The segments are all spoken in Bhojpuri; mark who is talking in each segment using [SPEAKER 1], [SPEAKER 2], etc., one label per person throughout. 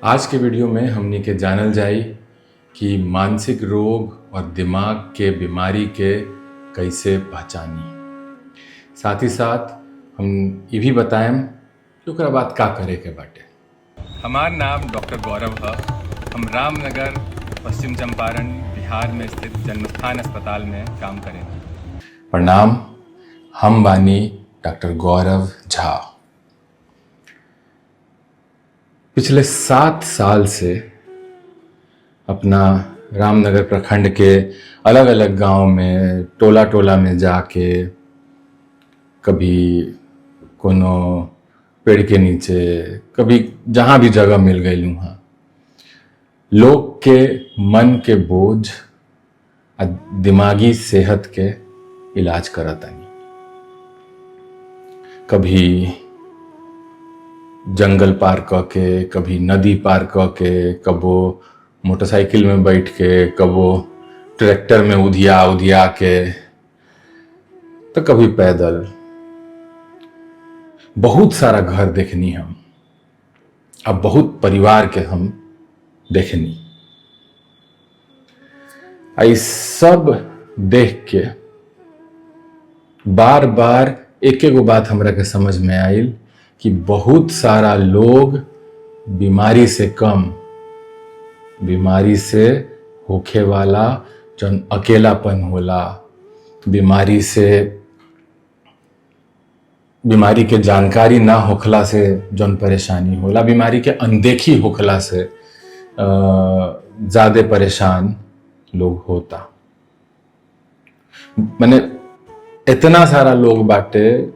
[SPEAKER 1] आज के वीडियो में हमनी के जानल जाई कि मानसिक रोग और दिमाग के बीमारी के कैसे पहचानी। साथ ही साथ हम ये भी बताएं कि ओकरा बाद का करे के बाटे। हमार नाम डॉक्टर गौरव है। हम रामनगर पश्चिम चंपारण बिहार में स्थित जन्मस्थान अस्पताल में काम करें। प्रणाम, हम बानी डॉक्टर गौरव झा। पिछले 7 साल से अपना रामनगर प्रखंड के अलग अलग गांव में टोला टोला में जाके कभी कोनो पेड़ के नीचे, कभी जहाँ भी जगह मिल गई वहाँ लोग के मन के बोझ आ दिमागी सेहत के इलाज करतानी। कभी जंगल पार क के, कभी नदी पार क के, कबो मोटरसाइकिल में बैठ के, कबो ट्रैक्टर में उधिया उधिया के, तो कभी पैदल। बहुत सारा घर देखनी हम, अब बहुत परिवार के हम देखनी। आई सब देख के बार बार एक एगो बात हमरा के समझ में आइल कि बहुत सारा लोग बीमारी से कम, बीमारी से होखे वाला जौन अकेलापन होला, बीमारी के जानकारी ना होखला से जौन परेशानी होला, बीमारी के अनदेखी होखला से ज्यादा परेशान लोग होता। माने इतना सारा लोग बाटे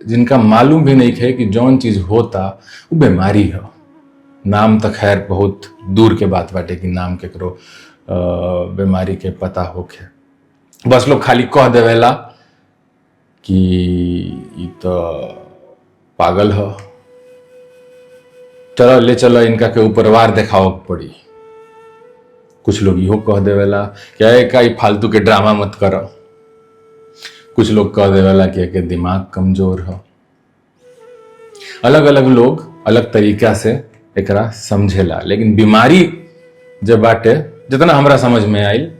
[SPEAKER 1] जिनका मालूम भी नहीं है कि जौन चीज होता वो बीमारी है। नाम तो खैर बहुत दूर के बात बाटे कि नाम केकरो बीमारी के पता होखे। बस लोग खाली कह देवेला कि ई तो पागल है, चलो ले चलो इनका के ऊपरवार दिखाओ पड़ी। कुछ लोग इहो कह देवेला कि का फालतू के ड्रामा मत करो। कुछ लोग कह देवेला कि एक दिमाग कमजोर है। अलग अलग लोग अलग तरीका से एकरा समझेला, लेकिन बीमारी जब बाटे जितना हमरा समझ में आइल,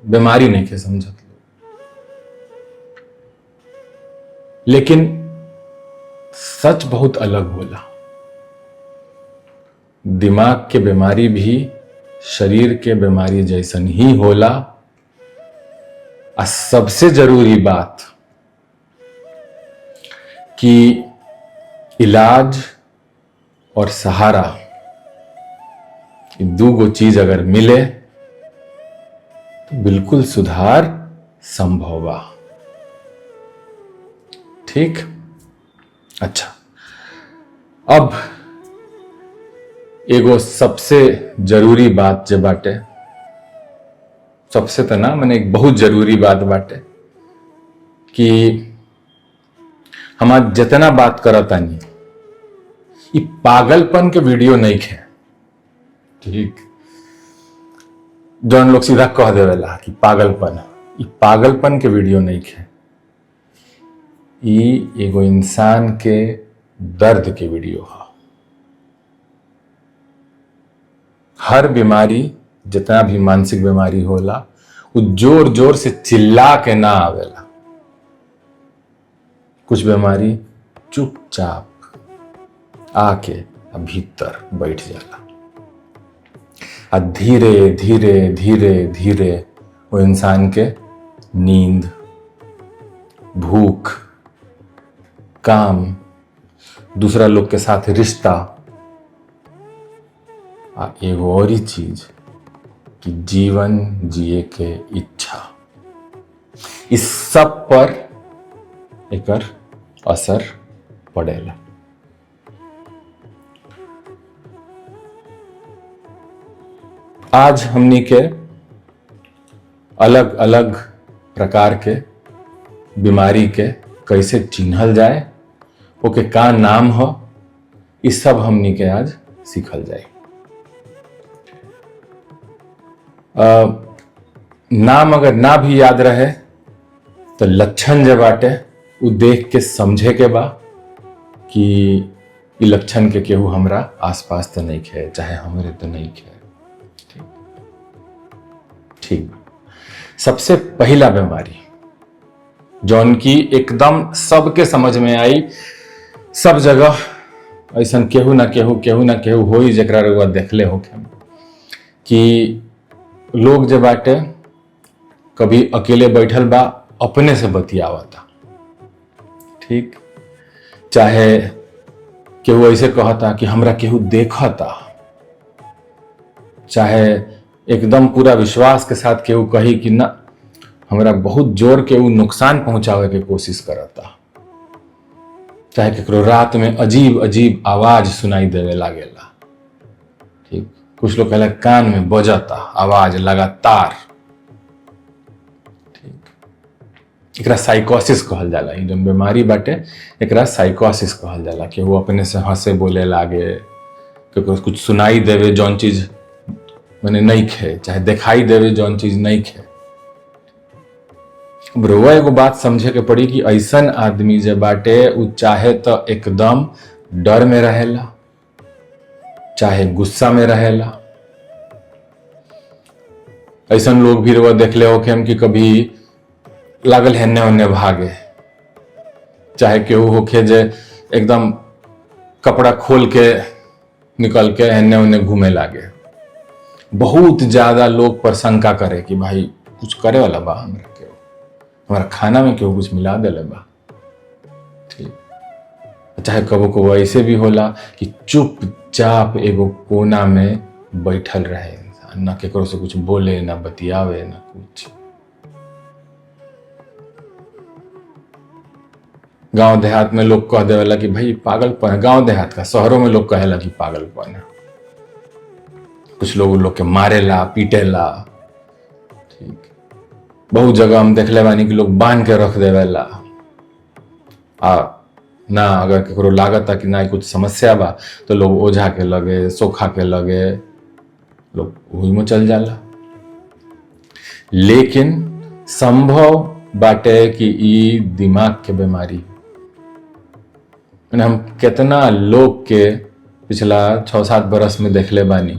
[SPEAKER 1] बीमारी नहीं के समझत। लेकिन सच बहुत अलग होला। दिमाग के बीमारी भी शरीर के बीमारी जैसन ही होला। और सबसे जरूरी बात कि इलाज और सहारा, ये दूगो चीज अगर मिले तो बिल्कुल सुधार संभव बा। ठीक? अच्छा, अब एगो सबसे जरूरी बात जे बाटे, सबसे तो ना मैंने एक बहुत जरूरी बात बाटे कि हम आज जितना बात करतानी ये पागलपन के वीडियो नहीं खे। ठीक? जौन लोग सीधा कह देवेला कि पागलपन, ये पागलपन के वीडियो नहीं खे। ये एगो इंसान के दर्द के वीडियो है। हर बीमारी, जितना भी मानसिक बीमारी होला, वो जोर जोर से चिल्ला के ना आवेला। कुछ बीमारी चुपचाप आके भीतर बैठ जाला और धीरे धीरे धीरे धीरे वो इंसान के नींद, भूख, काम, दूसरा लोग के साथ रिश्ता, एगो और ही चीज कि जीवन जिए के इच्छा, इस सब पर एकर असर पड़ेला। आज हमनी के अलग अलग प्रकार के बीमारी के कैसे चिन्हल जाए, ओके का नाम हो, इस सब हमनी के आज सीखल जाए। नाम अगर ना भी याद रहे तो लक्षण जे बाटे वो देख के समझे के बा कि ई लक्षण के केहू हमरा आसपास तो नहीं खे, चाहे हमरे तो नहीं खे। ठीक। सबसे पहला बीमारी जौन की एकदम सबके समझ में आई, सब जगह ऐसा केहू ना केहू हो ही जरा रुआ देखले होखे कि लोग जब बाटे कभी अकेले बैठल बा अपने से बतियावता। ठीक। चाहे केहू ऐसे कहता कि हमरा केहू देखता, चाहे एकदम पूरा विश्वास के साथ केहू कही कि ना हमरा बहुत जोर के उ नुकसान पहुंचावे के कोशिश करता, चाहे केकरो रात में अजीब अजीब आवाज सुनाई देवे लागेला। ठीक। कुछ लोग कहला कान में बजता आवाज लगातार। ठीक। एकरा साइकोसिस कहल जाला। ई जौन बीमारी बाटे एकरा साइकोसिस कहल जाला कि वो अपने से हंसे बोले लागे, केकरो कुछ सुनाई देवे जौन चीज मैंने नहीं खे, चाहे दिखाई देवे जौन चीज नहीं खे। ब्रोवा एगो बात समझे के पड़ी कि ऐसन आदमी जब बाटे उ चाहे तो एकदम डर में रहेला, चाहे गुस्सा में रहेला। ऐसन लोग भी रोवा देखले होके हम कि कभी लागल हेन्ने होन्ने भागे, चाहे केहू होके जे एकदम कपड़ा खोल के निकल के हेन्ने होन्ने घूमे लागे। बहुत ज्यादा लोग पर शंका करे कि भाई कुछ करे वाला बा हमरा, केहू हमारा खाना में केहू कुछ मिला देले बा। ठीक। चाहे कबो कबो ऐसे भी होला कि चुपचाप एगो कोना में बैठल रहे इंसान, ना केकरो से कुछ बोले, ना बतियावे, ना कुछ। गांव देहात में लोग कह देवेला कि भाई पागलपन, गांव देहात का, शहरों में लोग कहेला कि पागलपन है। कुछ लोग के मारेला पीटेला। ठीक। बहुत जगह हम देखले बानी कि लोग बांध के रख देवेला, आ ना अगर केकरो लागता कि ना कुछ समस्या बा तो लोग ओझा के लगे, सोखा के लगे, लोग वही में चल जाला। लेकिन संभव बाटे कि ई दिमाग के बीमारी। हम कितना लोग के पिछला 6-7 बरस में देखले बानी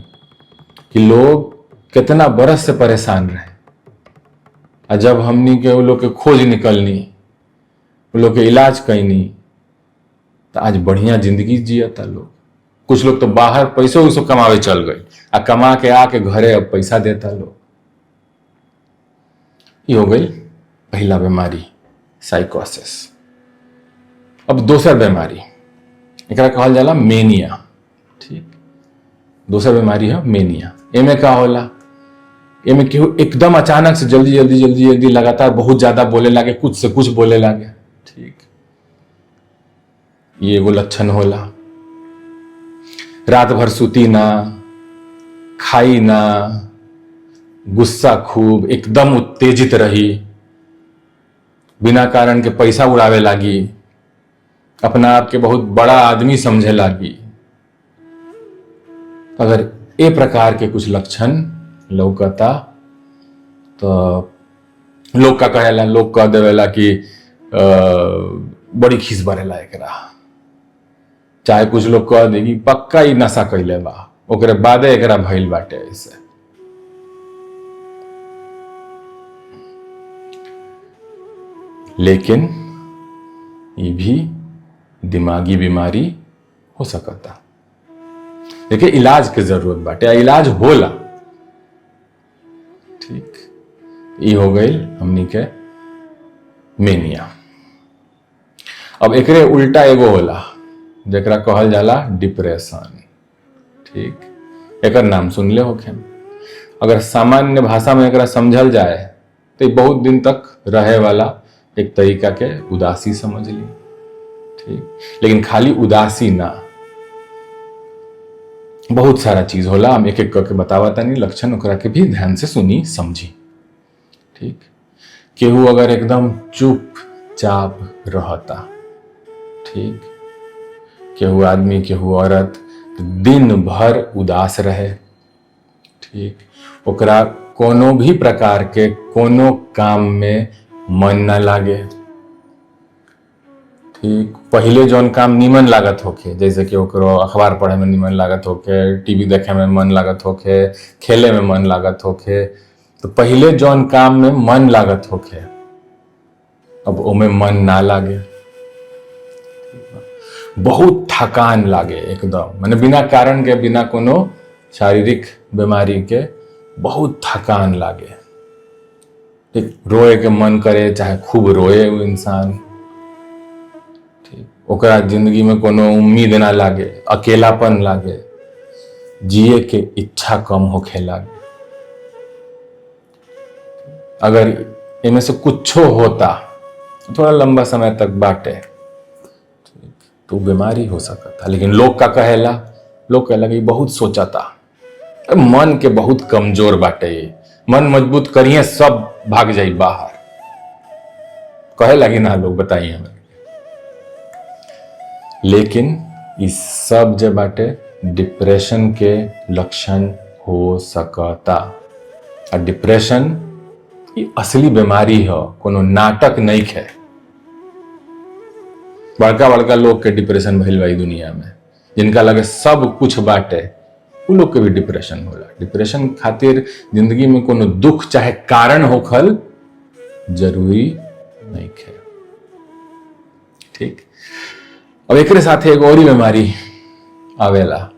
[SPEAKER 1] कि लोग कितना बरस से परेशान रहे, और जब हमनी के वो लोग के खोज निकलनी, वो लोग के इलाज कैनी, तो आज बढ़िया जिंदगी जियता लोग। कुछ लोग तो बाहर पैसों वैसों कमावे चल गए, आ कमा के आके घरे अब पैसा देता लोग। ये हो गई पहला बीमारी, साइकोसिस। अब दूसरा बीमारी एकरा कहल जाला मेनिया। ठीक। दूसरा बीमारी है मेनिया। एमे का होला, एमे केहू एकदम अचानक से जल्दी लगातार बहुत ज्यादा बोले लागे, कुछ से कुछ बोले लागे। ठीक। ये एगो लक्षण होला। रात भर सुती ना, खाई ना, गुस्सा खूब, एकदम उत्तेजित रही, बिना कारण के पैसा उड़ावे लागी, अपना आप के बहुत बड़ा आदमी समझे लागी। अगर ए प्रकार के कुछ लक्षण लौकता तो लोग का कहेला, लोग कह देवेला कि बड़ी खीस बरेला एकरा। चाहे कुछ लोग कह दे कि पक्का ही नशा कैले बा, ओकरे बादे एकरा भइल बाटे। ऐसे लेकिन ये भी दिमागी बीमारी हो सकता। देखिए इलाज के जरूरत बाटे, इलाज होला। ठीक। ये हो गई हमनी के मेनिया। अब एकरे उल्टा एगो होला जेकरा कहल जाला डिप्रेशन। ठीक। एकर नाम सुनले होखे। अगर सामान्य भाषा में एकरा समझल जाए तो बहुत दिन तक रहे वाला एक तरीका के उदासी समझ ली। ठीक। लेकिन खाली उदासी ना, बहुत सारा चीज होला। हम एक एक करके बतावता नहीं लक्षण, ओकरा के भी ध्यान से सुनी समझी। ठीक। केहू अगर एकदम चुपचाप रहता, ठीक, केहू आदमी केहू औरत दिन भर उदास रहे, ठीक, ओकरा कोनो भी प्रकार के कोनो काम में मन न लागे, ठीक, पहिले जौन काम नीमन लागत होखे, जैसे कि ओकरो अखबार पढ़े में नीमन लागत होखे, टीवी देखे में मन लागत होखे, खेले में मन लागत होखे, तो पहिले जौन काम में मन लागत होखे अब ओमे मन ना लागे, बहुत थकान लागे एकदम, माने बिना कारण के, बिना कोनो शारीरिक बीमारी के बहुत थकान लागे। ठीक, रोए के मन करे, चाहे खूब रोए वो इंसान। ठीक, ओकरा जिंदगी में कोनो उम्मीद ना लागे, अकेलापन लागे, जिए के इच्छा कम होखे लागे। अगर इनमें से कुछो होता थोड़ा लंबा समय तक बाटे तो बीमारी हो सकता। लेकिन लोग का कहेला, लोग कहेला कि बहुत सोचता, मन के बहुत कमजोर बाटे, मन मजबूत करिए सब भाग जाई बाहर, कहे लगी ना लोग, बताइए हमें। लेकिन इस सब जे बाटे डिप्रेशन के लक्षण हो सकता। और डिप्रेशन ये असली बीमारी है, कोनो नाटक नहीं है। बड़का बड़का लोग के डिप्रेशन भइल बा दुनिया में, जिनका लगे सब कुछ बाटे, उ लोग के भी डिप्रेशन होला। डिप्रेशन खातिर जिंदगी में कोनो दुख चाहे कारण होखल जरूरी नहीं है। ठीक, अब एक साथ एक और ही बीमारी आवेला।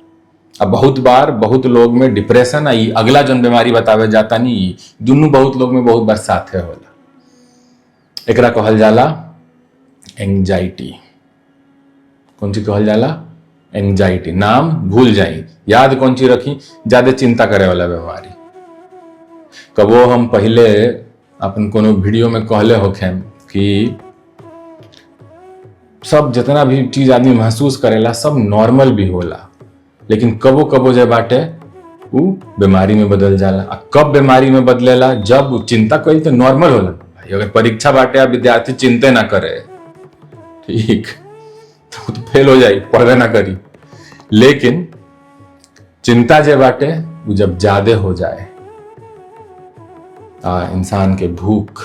[SPEAKER 1] अब बहुत बार बहुत लोग में डिप्रेशन आई, अगला जन बीमारी बतावे जाता नहीं, दोनों बहुत लोग में बहुत बार साथे होला। एकरा कहल जाला एंजाइटी। कौन सी कहल जाला? एंजाइटी। नाम भूल जाई, याद कौन सी रखी? ज्यादा चिंता करे वाला बीमारी। कबो हम पहले अपन कोनो वीडियो में कहले होखे कि सब जितना भी चीज आदमी महसूस करेला सब नॉर्मल भी होला, लेकिन कबो कबो जे बाटे वो बीमारी में बदल जाला। आ कब बीमारी में बदलेला? जब वो चिंता करी तो नॉर्मल होला। भाई अगर परीक्षा बाटे आ विद्यार्थी चिंता ना करे, ठीक, तो फेल हो जाए, पढ़वे ना करी। लेकिन चिंता जे बाटे वो जब ज्यादा हो जाए, इंसान के भूख,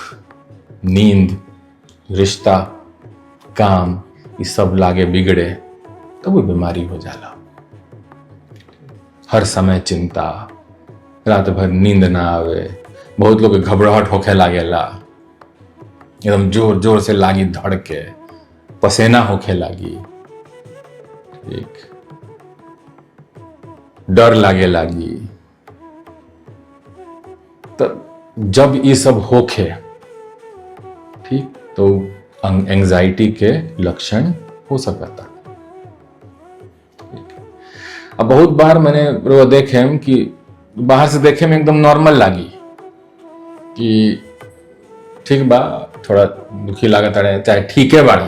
[SPEAKER 1] नींद, रिश्ता, काम, ये सब लागे बिगड़े, तो वो बीमारी हो जाला। हर समय चिंता, रात भर नींद ना आवे, बहुत लोग घबराहट होखे लागेला, एकदम जोर जोर से लागी धड़के, पसीना होखे लागी, ठीक, डर लागे लागी। तो जब ये सब होखे, ठीक, तो एंजाइटी के लक्षण हो सकता। अब बहुत बार मैंने वो देखे कि बाहर से देखे में एकदम नॉर्मल लागी कि ठीक बा, थोड़ा दुखी लागत रहे, चाहे ठीक है बाड़ी,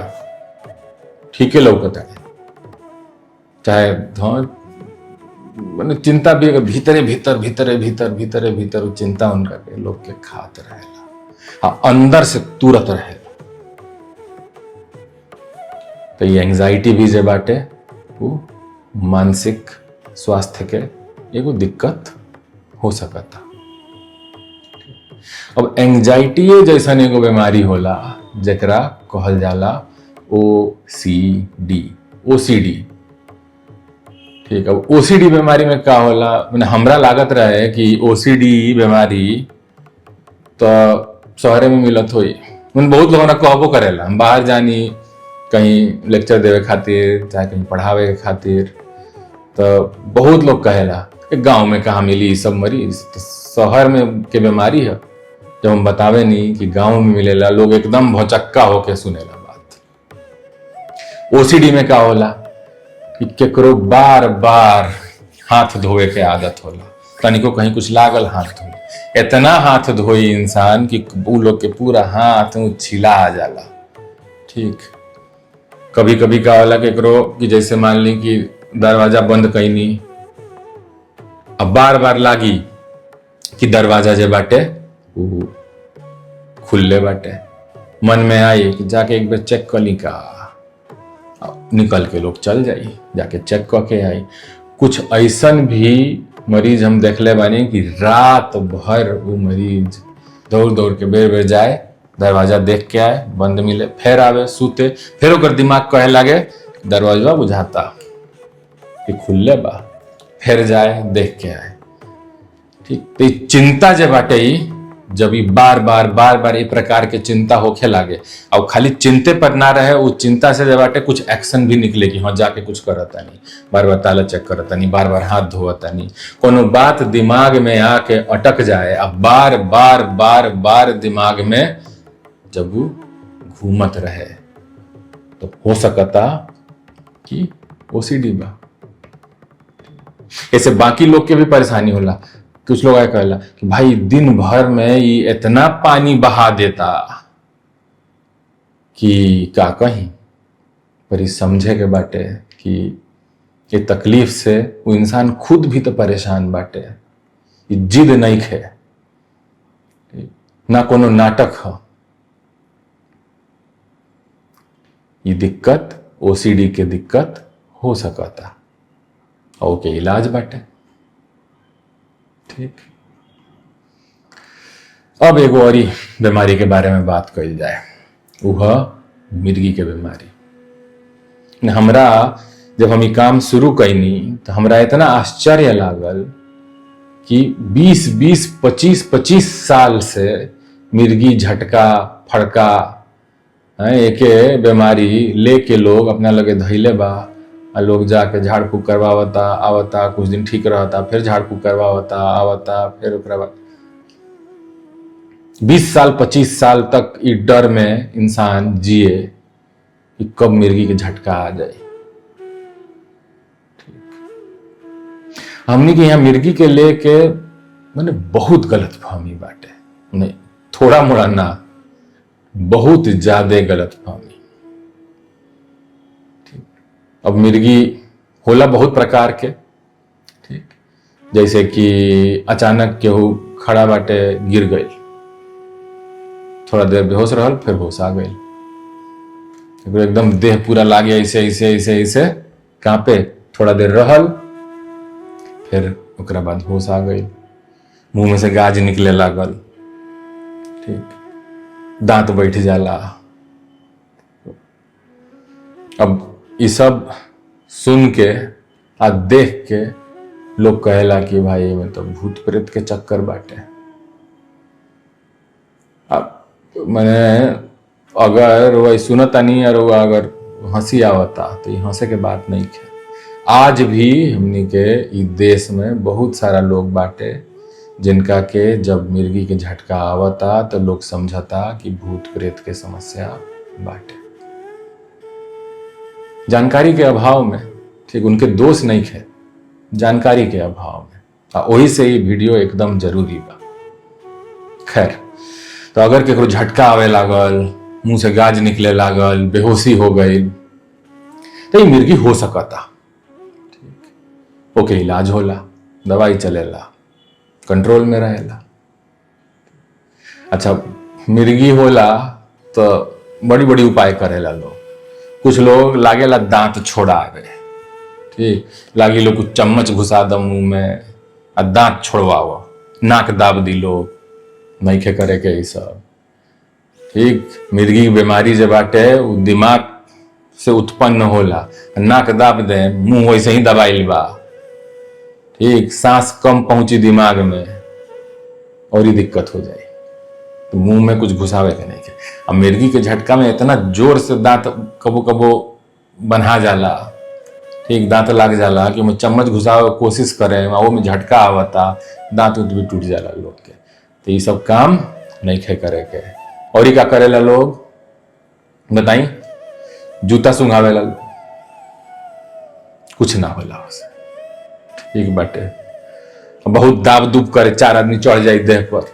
[SPEAKER 1] ठीक है लौकत रहे, चाहे मैंने चिंता भी भीतरे भीतर भीतरे भीतर भीतरे भीतर चिंता उनका के लोग के खात रहेला। हाँ, अंदर से तुरंत रहेला। तो ये एंजाइटी भी जे बाटे वो मानसिक स्वास्थ्य के एगो दिक्कत हो सकता। अब एंजाइटी जैसा एगो बीमारी होला जकरा कहल जाला ओसीडी। ठीक, अब ओसीडी बीमारी में का होला? मैंने हमरा लागत रहे कि ओसीडी बीमारी तो शहरे में मिलत होई। मैंने बहुत लोगों ने कहबो करेला, हम बाहर जानी कहीं लेक्चर देवे खातिर, चाहे कहीं पढ़ावे के खातिर, तो बहुत लोग कहेला कि गांव में कहाँ मिली सब मरीज, तो शहर में के बीमारी है। जब हम बतावे नहीं कि गांव में मिलेला, लोग एकदम भौचक्का होके सुनेला बात। ओसीडी में का होला कि केकरो बार बार हाथ धोवे के आदत होला, तनिको कहीं कुछ लागल हाथ धोए, इतना हाथ धोई इंसान कि उ लोग के पूरा हाथ छिला आ जाला। ठीक, कभी कभी का होला केकरो कि जैसे मान ली कि दरवाजा बंद कैनी, अब बार बार लागी कि दरवाजा जे बाटे वो खुले बाटे, मन में आई कि जाके एक बार चेक कर ली का, निकल के लोग चल जाई, जाके चेक करके आई। कुछ ऐसन भी मरीज हम देखले बानी कि रात भर वो मरीज दौड़ दौड़ के बेर बेर जाए दरवाजा देख के आए, बंद मिले, फिर आवे सूते, फिर ओकर दिमाग कहे लागे दरवाजा बुझाता कि खुले बा, फिर जाए देख के आए। ठीक, तो चिंता जब बाटे जब बार बार ये प्रकार के चिंता होखे लागे और खाली चिंते पर ना रहे, वो चिंता से जब बाटे कुछ एक्शन भी निकले कि हाँ जाके कुछ करता नहीं, बार बार ताला चेक करता नहीं, बार बार हाथ धोता नहीं, कोनो बात दिमाग में आके अटक जाए, अब बार बार दिमाग में जब वो घूमत रहे तो हो सकता कि ओसीडी बा। ऐसे बाकी लोग के भी परेशानी होला। कुछ लोग आए कहला कि भाई दिन भर में ये इतना पानी बहा देता कि का कहीं, पर ये समझे के बाटे कि ये तकलीफ से वो इंसान खुद भी तो परेशान बाटे। ये जिद नहीं खे, ना कोनो नाटक है, ये दिक्कत ओसीडी के दिक्कत हो सकता और के इलाज बाटे। ठीक, अब एगो और बीमारी के बारे में बात कही जाए, वह मिर्गी के बीमारी। हमरा जब हम ये काम शुरू कैनी तो हमरा इतना आश्चर्य लागल कि 20-25 साल से मिर्गी, झटका, फड़का एक बीमारी लेके लोग अपना लगे धैले बा, लोग जाके झाड़ फूक करवावता आवता, कुछ दिन ठीक रहता, फिर झाड़ फूक करवावता आवता, फिर ओकरा बाद 20 साल 25 साल तक इस डर में इंसान जिए कि कब मिर्गी के झटका आ जाए। हमने के यहाँ मिर्गी के लेके मैंने बहुत गलत फहमी बाटे, नहीं थोड़ा मोड़ा ना, बहुत ज्यादा गलत फहमी। अब मिर्गी होला बहुत प्रकार के, ठीक, जैसे कि अचानक केहू खड़ा बाटे गिर गई, थोड़ा देर बेहोश रहल, फिर होश आ गई, एकदम देह पूरा लागे ऐसे ऐसे ऐसे ऐसे कांपे, थोड़ा देर रहल, फिर ओकरा बाद होश आ गई, मुंह में से गाज निकले लागल, ठीक, दांत बैठ जाला। अब ये सब सुन के आ देख के लोग कहेला कि भाई में तो भूत प्रेत के चक्कर बाटे। अब मैंने अगर वही सुनता नहीं और अगर हंसी आवता तो ये हंसे के बात नहीं है। आज भी हमनी के इस देश में बहुत सारा लोग बाटे जिनका के जब मिर्गी के झटका आवता तो लोग समझता कि भूत प्रेत के समस्या बाटे। जानकारी के अभाव में, ठीक, उनके दोष नहीं है, जानकारी के अभाव में, वही से ये वीडियो एकदम जरूरी बा। खैर, तो अगर केकरो झटका आवे लागल, मुंह से गाज निकले लागल, बेहोशी हो गई, तो ये मिर्गी हो सकता। ठीक, ओके, इलाज होला, दवाई चलेला, कंट्रोल में रहेला। अच्छा, मिर्गी होला तो बड़ी बड़ी उपाय करेला लोग। कुछ लोग लागेला दांत छोड़ावे, ठीक, लागे लोग कुछ चम्मच घुसा द मुंह में आ दांत छोड़वाओ, नाक दाब दी लोग, नहीं खे करे के ये सब। ठीक, मिर्गी की बीमारी जब बाटे वो दिमाग से उत्पन्न होला, नाक दाब दे, मुंह वैसे ही दबाइल बा, ठीक, सांस कम पहुंची दिमाग में और ये दिक्कत हो जाए, तो मुंह में कुछ घुसावे के नहीं के। अब मिर्गी के झटका में इतना जोर से दांत कबो कबो बन्हा जाला, ठीक, दांत लाग जाला कि मैं चम्मच घुसावे कोशिश करे, वो में झटका आवता, दांत उत भी टूट जाला लोग के। तो ये सब काम नहीं खे करे के। और ये क्या करेला लोग बताई, जूता सुंघावेला लोग, कुछ ना होला उसे, ठीक बाटे। बहुत दाब दुब करे, 4 आदमी चढ़ जाए देह पर,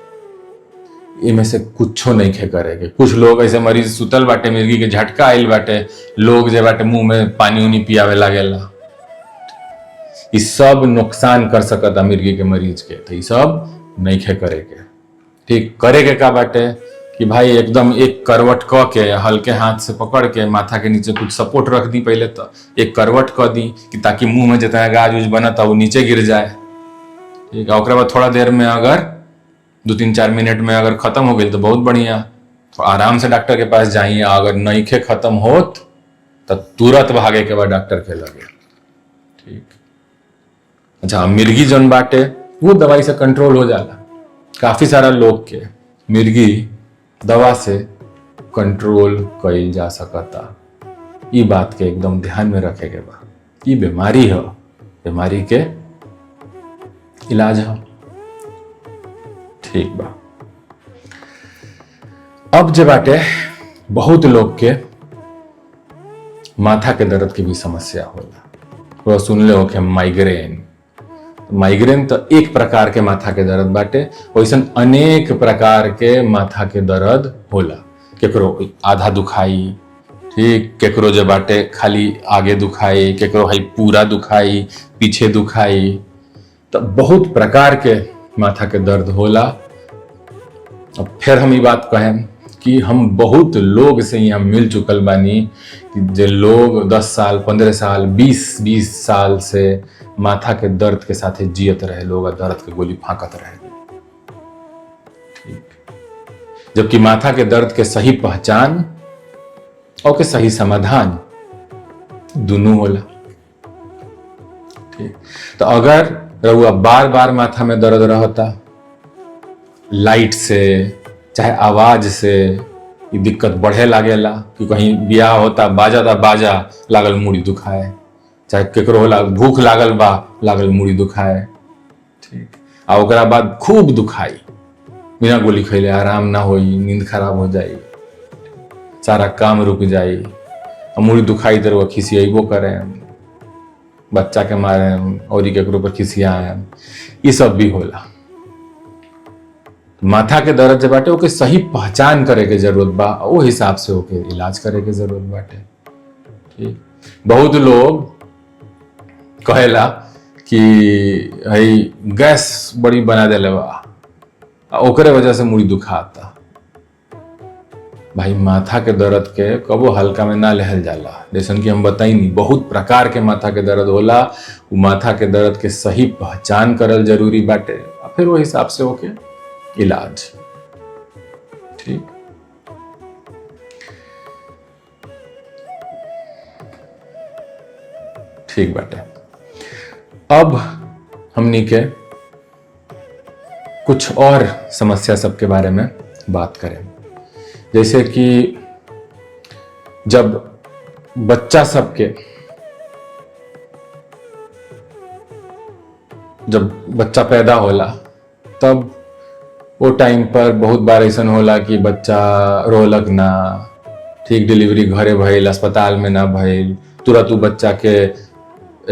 [SPEAKER 1] इनमें से कुछो नहीं खे करेगे। कुछ लोग ऐसे मरीज सुतल बाटे, मिर्गी के झटका आइल बाटे, लोग जे बाटे मुंह में पानी उनी पियावे लागेला, ये सब नुकसान कर सकता मिर्गी के मरीज के। तो ये सब नहीं खे करेगे। ठीक, करेगे का बाटे कि भाई एकदम एक करवट क के हल्के हाथ से पकड़ के माथा के नीचे कुछ सपोर्ट रख दी, पहले तो एक करवट क दी कि ताकि मुंह में जितना गाज उज बनता वो नीचे गिर जाए। ठीक है, ओकरा बाद थोड़ा देर में अगर 2-3-4 मिनट में अगर खत्म हो गई तो बहुत बढ़िया, आराम से डॉक्टर के पास जाइए, अगर नईखे खत्म होत तो तुरंत भागे के बाद डॉक्टर के लगे। ठीक। अच्छा, मिर्गी जौन बाटे वो दवाई से कंट्रोल हो जाला। काफी सारा लोग के मिर्गी दवा से कंट्रोल कइल जा सकता। ई बात के एकदम ध्यान में रखे के बा। ई बीमारी है, बीमारी के इलाज है। ठीक बा। अब जे बाटे बहुत लोग के माथा के दर्द की भी समस्या होला। वो सुन ले हो कि माइग्रेन। माइग्रेन तो एक प्रकार के माथा के दर्द बाटे, वैसन अनेक प्रकार के माथा के दर्द होला। केकरो आधा दुखाई, ठीक, केकरो जे बाटे खाली आगे दुखाई, केकरो है पूरा दुखाई, पीछे दुखाई। तो बहुत प्रकार के माथा के दर्द होला। अब फिर हम ये बात कहें कि हम बहुत लोग से यहाँ मिल चुकल बानी कि जे लोग 10 साल, 15 साल, 20 साल से माथा के दर्द के साथ जियत रहे लोग और दर्द के गोली फांकत रहे। ठीक। जबकि माथा के दर्द के सही पहचान और के सही समाधान दोनों होला। ठीक। तो अगर रहुआ बार बार माथा में दर्द रहता, लाइट से चाहे आवाज से ये दिक्कत बढ़े लागेला कि कहीं ब्याह होता, बाजा लागल मुड़ी दुखाए, चाहे केकरो होला भूख लागल बा लागल मुड़ी दुखाए। ठीक। आ ओकरा बाद खूब दुखाई, बिना गोली खैले आराम ना होई, नींद खराब हो जाई, सारा काम रुक जाई, मुड़ी दुखाई तो खिसियाबो करे, बच्चा के मारे और केकरो पर खिसियाए, ये सब भी होला। माथा के दर्द जब बाटे ओके सही पहचान करे के जरूरत बा, वो हिसाब से ओके इलाज करे के जरूरत बाटे। ठीक। बहुत लोग कहेला कि हई गैस बड़ी बना देले बा, ओकरे वजह से मुड़ी दुखाता। भाई माथा के दर्द के कबो हल्का में ना लहल जाला। जैसन कि हम बताइनी बहुत प्रकार के माथा के दर्द होला। वो माथा के दर्द के सही पहचान करल जरूरी बाटे, फिर वो हिसाब से ओके इलाज। ठीक। ठीक बाटे। अब हमनी के कुछ और समस्या सबके बारे में बात करें। जैसे कि जब बच्चा सबके जब बच्चा पैदा होला तब वो टाइम पर बहुत बार ऐसा होला कि बच्चा रोलक ना, ठीक, डिलीवरी घरे भइल, अस्पताल में ना भइल, तुरंत वो बच्चा के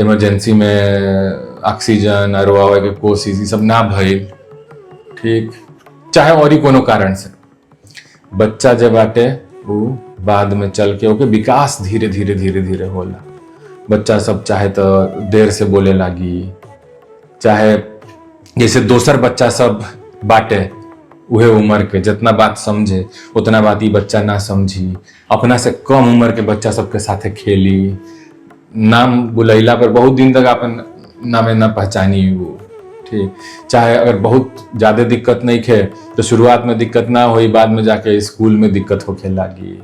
[SPEAKER 1] इमरजेंसी में ऑक्सीजन और के कोशिश सब ना भइल। ठीक। चाहे और ही कोनो कारण से बच्चा जब बाटे वो बाद में चल के ओके विकास धीरे धीरे होला। बच्चा सब चाहे तो देर से बोले लागी, चाहे जैसे दोसर बच्चा सब बाटे उहे उम्र के जितना बात समझे उतना बात ही बच्चा ना समझी, अपना से कम उम्र के बच्चा सबके साथे खेली, नाम बुलैला पर बहुत दिन तक अपन नामे ना पहचानी वो। ठीक। चाहे अगर बहुत ज्यादा दिक्कत नहीं खे तो शुरुआत में दिक्कत ना हुई, बाद में जाके स्कूल में दिक्कत होखे लागी।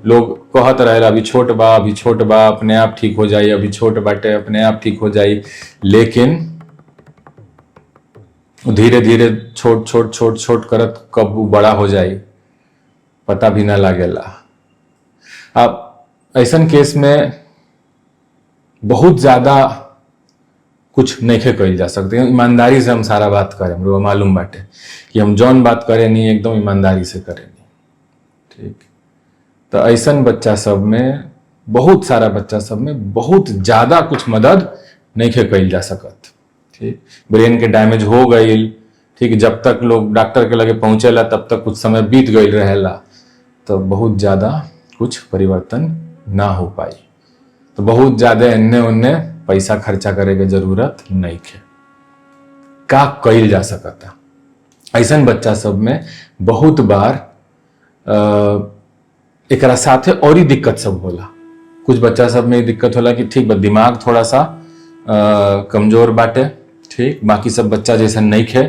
[SPEAKER 1] लोग कहत रहे अभी छोट बा अपने आप ठीक हो जाई, अभी छोट बाटे अपने आप ठीक हो जाई, लेकिन धीरे धीरे छोट करत कब वो बड़ा हो जाई पता भी ना लागेला। अब ऐसन केस में बहुत ज्यादा कुछ नहीं कइल जा सकते। ईमानदारी से हम सारा बात करें, हमरो मालूम बाटे कि हम जौन बात करे नहीं एकदम ईमानदारी से करें नहीं। ठीक। तो ऐसन बच्चा सब में, बहुत सारा बच्चा सब में बहुत ज्यादा कुछ मदद नहीं कइल जा सकत। ठीक। ब्रेन के डैमेज हो गई, ठीक, जब तक लोग डॉक्टर के लगे पहुंचेला तब तक कुछ समय बीत गई रहेला, तो बहुत ज्यादा कुछ परिवर्तन ना हो पाई। तो बहुत ज्यादा इन्ने उन्ने पैसा खर्चा करे के जरूरत नहीं है। का कइल जा सकता ऐसन बच्चा सब में बहुत बार एकरा साथे और ही दिक्कत सब होला। कुछ बच्चा सब में दिक्कत होला कि ठीक बा दिमाग थोड़ा सा कमजोर बाटे, ठीक, बाकी सब बच्चा जैसा नहीं खे,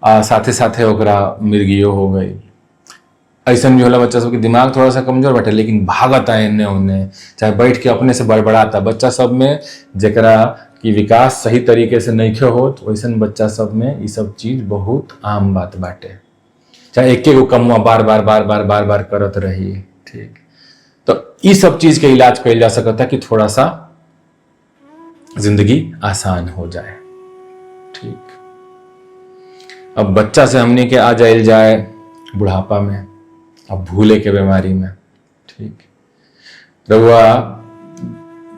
[SPEAKER 1] साथे साथे ओकरा मिर्गियो हो गई, ऐसा भी होला बच्चा सब के दिमाग थोड़ा सा कमजोर बाटे लेकिन भागता है इन्ने उन्ने, चाहे बैठ के अपने से बड़बड़ाता। बच्चा सब में जरा कि विकास सही तरीके से नहीं होत वैसन बच्चा सब में ये सब चीज बहुत आम बात बाटे। चाहे एक गो कमुआ बार बार बार बार बार बार करत रही, ठीक। तो ये सब चीज के इलाज कइल जा सकता कि थोड़ा सा जिंदगी आसान हो जाए, ठीक। अब बच्चा से हमने के आ जाइल जाए बुढ़ापा में, अब भूले के बीमारी में, ठीक। रउआ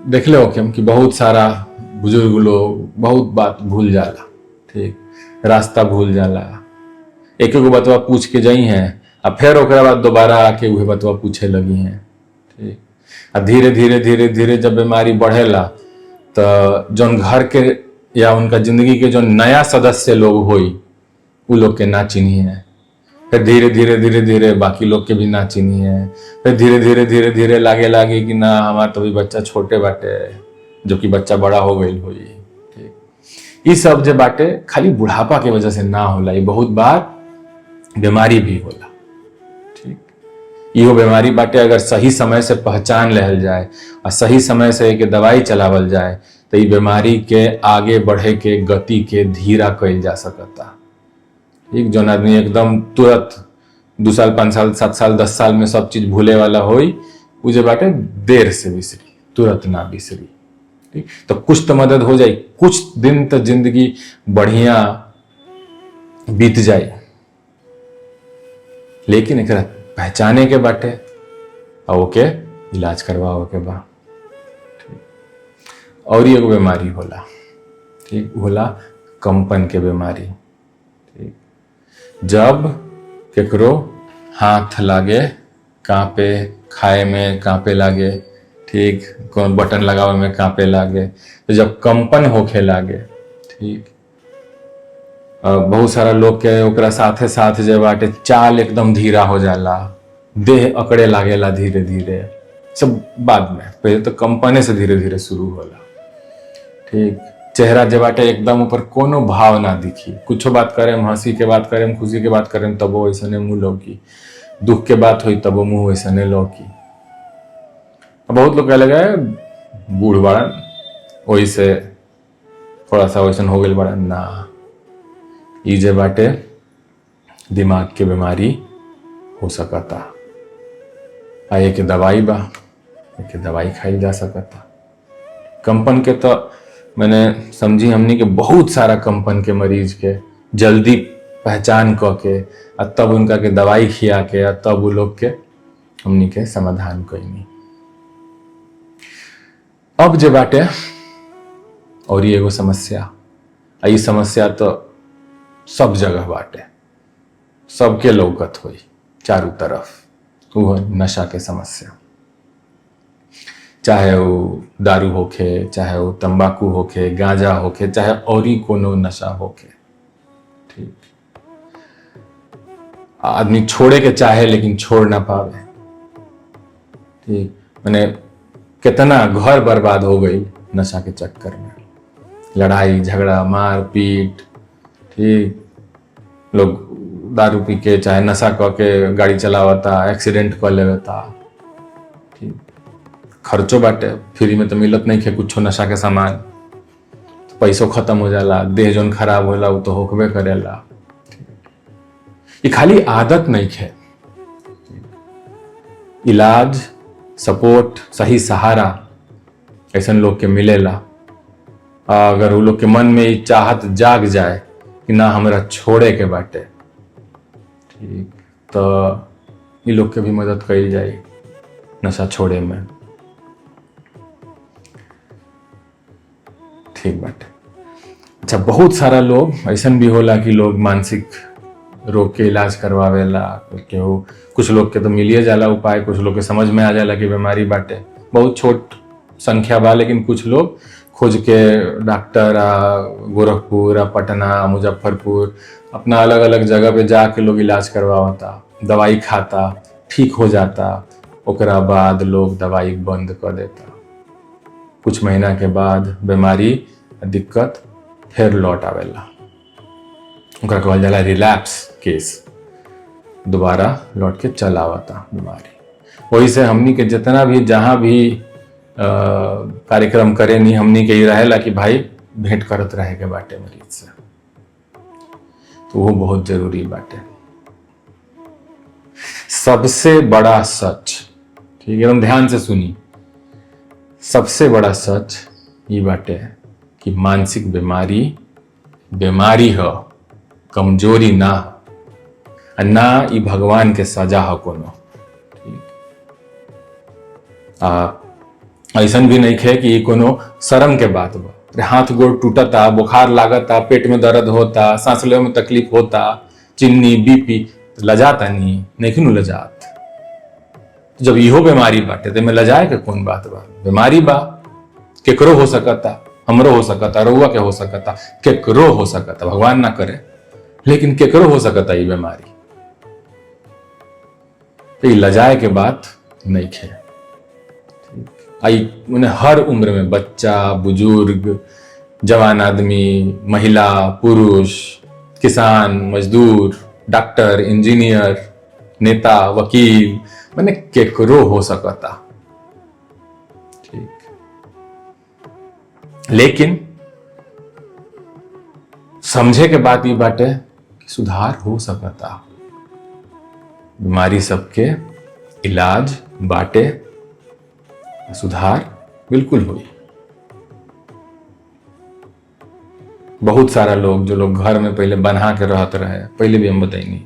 [SPEAKER 1] देख लो कि बहुत सारा बुजुर्ग लोग बहुत बात भूल जाला, ठीक। रास्ता भूल जाला, एक एक बतवा पूछ के जाई हैं अब फिर ओकरा बाद दोबारा आके वही बतवा पूछे लगी हैं, ठीक। अब धीरे धीरे धीरे धीरे जब बीमारी बढ़ेला तो जौन घर के या उनका जिंदगी के जो नया सदस्य लोग होई उ लोग के ना चिन्ही है, फिर धीरे धीरे धीरे धीरे बाकी लोग के भी ना चिन्ही है, फिर धीरे धीरे धीरे धीरे लागे कि ना हमारा तो भी बच्चा छोटे बाटे जो कि बच्चा बड़ा हो गई हुई, ठीक। ये सब जो बाटे खाली बुढ़ापा के वजह से ना होला, ये बहुत बार बीमारी भी होला, ठीक। इहो बीमारी बाटे अगर सही समय से पहचान लेल जाए और सही समय से एक दवाई चलावल जाए तो ये बीमारी के आगे बढ़े के गति के धीरा कइल जा सकता, ठीक। जौन आदमी एकदम तुरंत 2 साल 5 साल 7 साल 10 साल में सब चीज भूले वाला होई उ जे बाटे देर से बिसरी, तुरंत ना बिसरी, ठीक। तो कुछ तो मदद हो जाए, कुछ दिन तो जिंदगी बढ़िया बीत जाए, लेकिन एक पहचाने के बाटे और ओके इलाज करवाओ के बा, ठीक। और ये बीमारी होला, ठीक, होला कंपन के बीमारी, ठीक। जब केकरो हाथ लागे कांपे, खाए में कांपे लागे, ठीक, कौन बटन लगावे में कांपे लागे, तो जब कंपन होखे लागे, ठीक। बहुत सारा लोग के ओकरा साथे साथ जे बाटे चाल एकदम धीरा हो जाला, देह अकड़े लागेला धीरे धीरे, सब बाद में, पहले तो कंपने से धीरे धीरे शुरू होला, ठीक। चेहरा जे बाटे एकदम ऊपर कोनो भाव ना दिखी, कुछ बात करें हंसी के बात करें खुशी के बात करें तब वो वैसने मुंह लौकी, दुख के बात हुई तब वो मुंह वैसने लौकी। बहुत लोग कह लगे बूढ़ बड़न वही से थोड़ा सा वैसन हो गई बड़न, ना, ई जे बाटे दिमाग के बीमारी हो सकता, आ एक दवाई बा, एक दवाई खाई जा सकता। कंपन के तो मैंने समझी हमनी के बहुत सारा कंपन के मरीज के जल्दी पहचान क के तब उनका के दवाई खिया के तब वो लोग के हमनी के समाधान कईनी। अब जे बाटे और ये एगो समस्या, ये समस्या तो सब जगह बाटे, सबके लौकत हुई चारों तरफ, वो नशा के समस्या। चाहे वो दारू होखे, चाहे वो तंबाकू होखे, गांजा होखे, चाहे और ही कोनो नशा होखे, ठीक। आदमी छोड़े के चाहे लेकिन छोड़ ना पावे, ठीक। मैंने कितना घर बर्बाद हो गई नशा के चक्कर में, लड़ाई झगड़ा मार पीट, ठीक। लोग दारू पी के चाहे नशा के गाड़ी चलावता, एक्सीडेंट कर लेता, ठीक। खर्चो बाटे, फ्री में तो मिलत नहीं है कुछ नशा के सामान, तो पैसों खत्म हो जाला, देह जोन खराब होला वो तो होकबे करेला। ये खाली आदत नहीं है, इलाज सपोर्ट सही सहारा ऐसा लोग के मिलेला। अगर वो लोग के मन में ये चाहत जाग जाए कि ना हमरा छोड़े के बाटे, ठीक, तो ये लोग के भी मदद करी जाए नशा छोड़े में, ठीक बाटे। अच्छा, बहुत सारा लोग ऐसा भी होला कि लोग मानसिक रोग के इलाज करवावेला, कुछ लोग के तो मिलिए जाला उपाय, कुछ लोग के समझ में आ जाला कि बीमारी बाटे, बहुत छोट संख्या बा, लेकिन कुछ लोग खोज के डॉक्टर गोरखपुर पटना मुजफ्फरपुर अपना अलग अलग जगह पे जाके लोग इलाज करवाता, दवाई खाता, ठीक हो जाता, ओकरा बाद लोग दवाई बंद कर देता। कुछ महीना के बाद बीमारी दिक्कत फिर लौट आवेला, ओकरा कहल जाला रिलैप्स केस। दोबारा लौट के चल आवता बीमारी। वही से हमनी के जितना भी जहाँ भी कार्यक्रम करे नहीं, हमनी के ही रहेला कि भाई भेंट करत रहे के बाटे मरीज से, तो वो बहुत जरूरी बाटे। सबसे बड़ा सच, ठीक है, एकदम ध्यान से सुनी, सबसे बड़ा सच ये बाटे कि मानसिक बीमारी बीमारी हो, कमजोरी ना, ना ई भगवान के सजा हो कोनो। ऐसन भी नहीं खे कि कोनो शर्म के बात बा। हाथ गोड़ टूटता, बुखार लागता, पेट में दर्द होता, सांस लेवे में तकलीफ होता, चिन्नी बीपी, तो लजाता नहीं क्यों लजात। तो जब इहो बीमारी बाटे तो में लजाए के कौन बात बा। बीमारी बा, केकरो हो सकता, हमरो हो सकता, रउआ के हो सकता, केकरो हो सकता, भगवान ना करे, लेकिन केकरो हो सकता ये बीमारी। तो ये लजाए के बात नहीं खे। आई उन्हें हर उम्र में, बच्चा, बुजुर्ग, जवान आदमी, महिला, पुरुष, किसान, मजदूर, डॉक्टर, इंजीनियर, नेता, वकील, मैंने केकरो हो सकता, ठीक। लेकिन समझे के बात ये बाटे कि सुधार हो सकता। बीमारी सबके इलाज बाटे, सुधार बिल्कुल हुई। बहुत सारा लोग, जो लोग घर में पहले बना के रहते रहे, पहले भी हम बताइनी,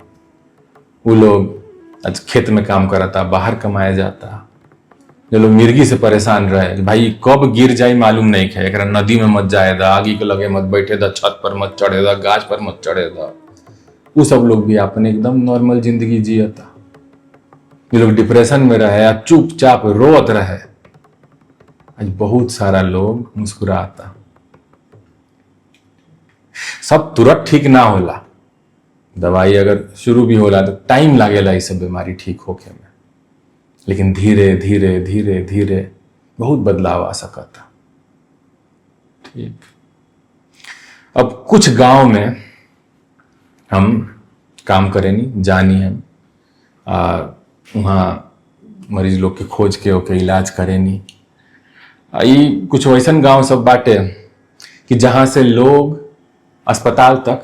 [SPEAKER 1] वो लोग आज खेत में काम करता, बाहर कमाया जाता। जो लोग मिर्गी से परेशान रहे, भाई कब गिर जाए मालूम नहीं है, एक नदी में मत जाए दा, आगे के लगे मत बैठे दा, छत पर मत चढ़े दा, गाछ पर मत चढ़े दा, वो सब लोग भी अपने एकदम नॉर्मल जिंदगी जियता। ये लोग डिप्रेशन में रहे, चुपचाप रोत रहे, आज बहुत सारा लोग मुस्कुराता। सब तुरंत ठीक ना होला, दवाई अगर शुरू भी होला तो टाइम लागेला ये सब बीमारी ठीक होके में, लेकिन धीरे धीरे धीरे धीरे बहुत बदलाव आ सकता, ठीक। अब कुछ गांव में हम काम करेनी, जानी हम वहाँ मरीज लोग के खोज के ओके इलाज करेनी। ये कुछ वैसन गांव सब बाटे कि जहाँ से लोग अस्पताल तक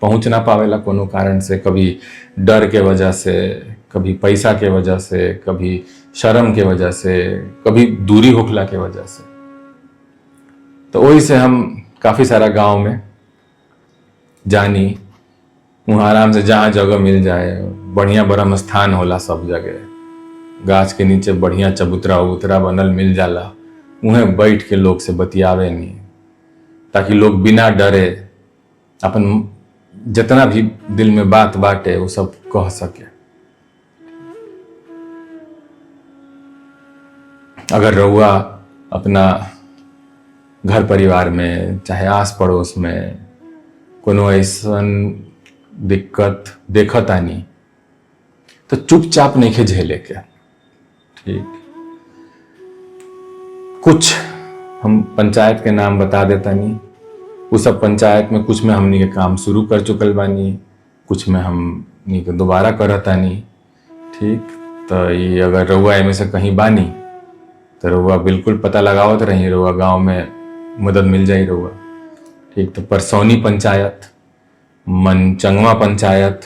[SPEAKER 1] पहुँच ना पावेला कोनो कारण से, कभी डर के वजह से, कभी पैसा के वजह से, कभी शर्म के वजह से, कभी दूरी होखला के वजह से। तो वही से हम काफ़ी सारा गांव में जानी, वहाँ आराम से जहाँ जगह मिल जाए, बढ़िया ब्रह्म स्थान होला सब जगह, गाछ के नीचे बढ़िया चबूतरा उबूतरा बनल मिल जाला, उन्हें बैठ के लोग से बतियावे नहीं, ताकि लोग बिना डरे अपन जितना भी दिल में बात बाटे वो सब कह सके। अगर रउआ अपना घर परिवार में चाहे आस पड़ोस में कोनो ऐसन दिक्कत देखता नहीं, तो चुपचाप नहीं के झेले के, ठीक। कुछ हम पंचायत के नाम बता देता नहीं, वो सब पंचायत में कुछ में हमनी के काम शुरू कर चुकल बानी, कुछ में हमनी के दोबारा करता नहीं, ठीक। तो ये अगर रउआ में से कहीं बानी तो रउआ बिल्कुल पता लगावत रही, रउआ गांव में मदद मिल जाई रउआ, ठीक। तो परसौनी पंचायत, मनचंगवा पंचायत,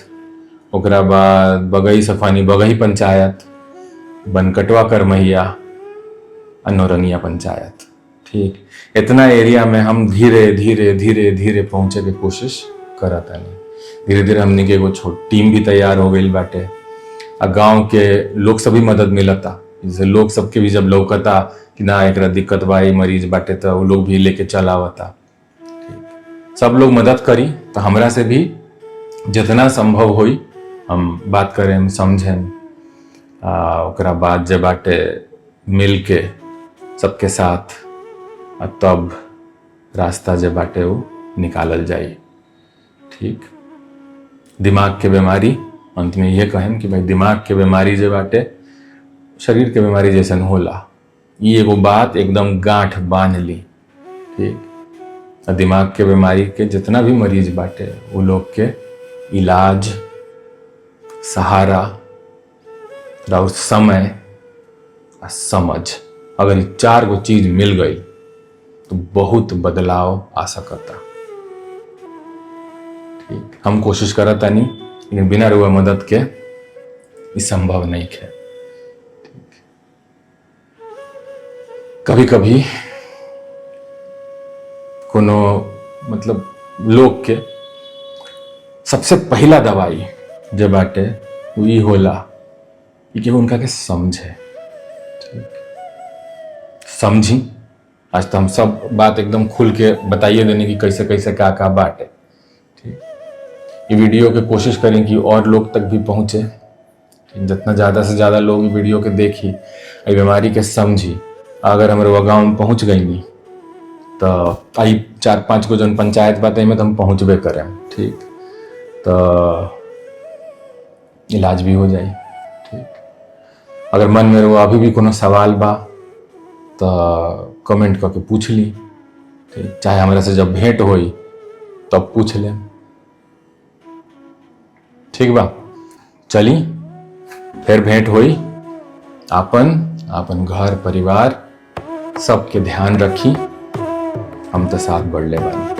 [SPEAKER 1] ओकरा बाद बगई सफानी बगही पंचायत, बनकटवा करमहिया, अनोरनिया पंचायत, ठीक। इतना एरिया में हम धीरे धीरे धीरे धीरे पहुंचे के कोशिश करता नहीं। धीरे धीरे हमने के एगो छोट टीम भी तैयार हो गई बाटे, आ गांव के लोग सभी मदद मिलता, जैसे लोग सबके भी जब लौकता कि ना एक दिक्कत बा, मरीज बाटे, तो वो लोग भी लेके चल आवता, ठीक। सब लोग मदद करी तो हमरा से भी जितना संभव हुई हम बात करें, हम समझें, ओकरा बाद जब बाटे मिल के सबके साथ तब रास्ता जब बाटे वो निकालल जाई, ठीक। दिमाग के बीमारी, अंत में ये कहें कि भाई दिमाग के बीमारी जब बाटे शरीर के बीमारी जैसन होला, ये एगो बात एकदम गांठ बांध ली, ठीक। दिमाग के बीमारी के जितना भी मरीज बाटे वो लोग के इलाज सहारा और समय और समझ, अगर ये 4 गो चीज मिल गई तो बहुत बदलाव आ सकता। ठीक, हम कोशिश करता नहीं, लेकिन बिना रुआ मदद के ये संभव नहीं है। कभी कभी कोनो मतलब लोग के सबसे पहला दवाई जब बाटे वो ई होला कि उनका के समझे। ठीक, समझी। आज तो हम सब बात एकदम खुल के बताइए देने की कैसे कैसे का बाटे। ठीक, ये वीडियो के कोशिश करें कि और लोग तक भी पहुंचे, जितना ज़्यादा से ज़्यादा लोग वीडियो के देखी, ये बीमारी के समझी। अगर हमारे गाँव में पहुँच गई नहीं तो आई 4-5 गो जन पंचायत बातें में तो हम पहुँचबे करें। ठीक, तो इलाज भी हो जाए। ठीक, अगर मन में वो अभी भी कोनो सवाल बा तो कमेंट करके पूछ ली। ठीक, चाहे हमारे से जब भेंट होई तब पूछ लें। ठीक बा, चली फिर भेंट होई। आपन घर परिवार सबके ध्यान रखी, हम तो साथ बढ़ले बानी।